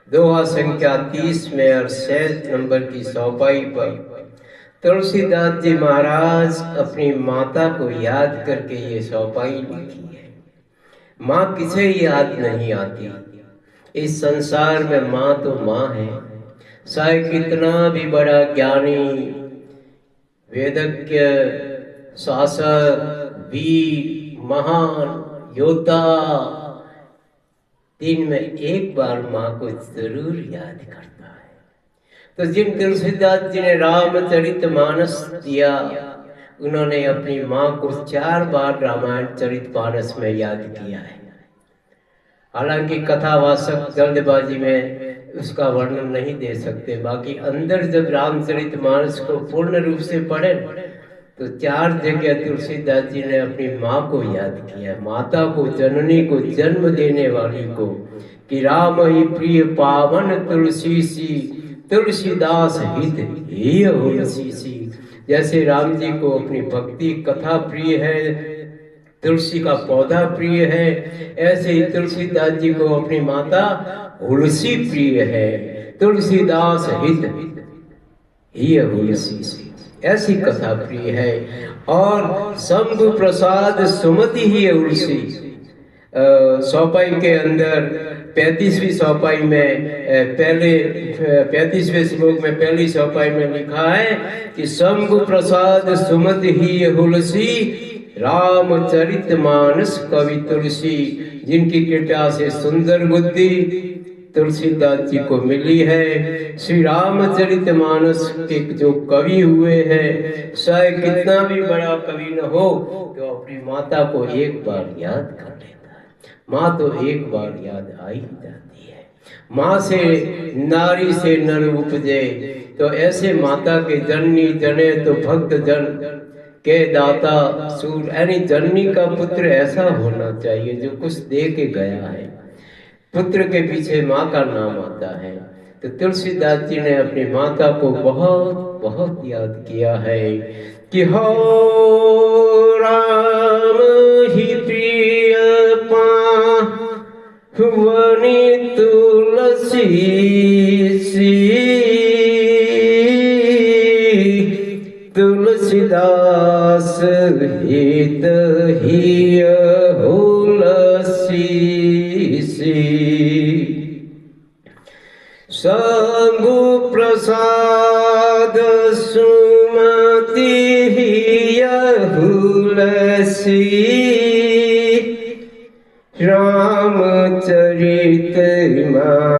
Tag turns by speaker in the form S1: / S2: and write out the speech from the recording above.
S1: दोहा संख्या 30 में और 6 नंबर की चौपाई पर तुलसीदास जी महाराज अपनी माता को याद करके ये चौपाई लिखी है। माँ किसे याद नहीं आती। इस संसार में माँ तो माँ है। चाहे कितना भी बड़ा ज्ञानी, वेदज्ञ, शासक, वीर, महान योद्धा दिन में एक बार माँ को जरूर याद करता है। तो जिन तुलसीदास जी ने रामचरितमानस दिया, उन्होंने अपनी माँ को 4 बार रामायण चरितमानस में याद किया है। हालांकि कथावाचक जल्दबाजी में उसका वर्णन नहीं दे सकते, बाकी अंदर जब रामचरितमानस को पूर्ण रूप से पढ़े तो 4 जगह तुलसीदास जी ने अपनी माँ को याद किया, माता को, जननी को, जन्म देने वाली को, कि राम ही प्रिय पावन तुलसी सी, तुलसीदास हित ही तुलसी सी। जैसे राम जी को अपनी भक्ति कथा प्रिय है, तुलसी का पौधा प्रिय है, ऐसे ही तुलसीदास जी को अपनी माता तुलसी प्रिय है। तुलसीदास हित ही तुलसी सी, ऐसी कथा प्रिय है। और शंभु प्रसाद सुमति ही तुलसी, चौपाई के अंदर 35वीं चौपाई में पहले 35वें श्लोक में पहली चौपाई में लिखा है कि शंभु प्रसाद सुमति ही तुलसी, रामचरितमानस कवि तुलसी। जिनकी कृपा से सुंदर बुद्धि तुलसीदास जी को मिली है, श्री रामचरितमानस के जो कवि हुए हैं, चाहे कितना भी बड़ा कवि न हो तो अपनी माता को एक बार याद कर लेता है। माँ तो एक बार याद आ ही जाती है। माँ से नारी से नर उपजे, तो ऐसे माता के जननी जने तो भक्त जन के दाता सूर, यानी जननी का पुत्र ऐसा होना चाहिए जो कुछ दे के गया है। पुत्र के पीछे माँ का नाम आता है। तो तुलसीदास जी ने अपनी माता को बहुत बहुत याद किया है कि हो राम ही प्रिय पावनी तुलसी सी, तुलसीदास हित ही तुलसी सी। शंभु प्रसाद सुमति ही तुलसी, रामचरित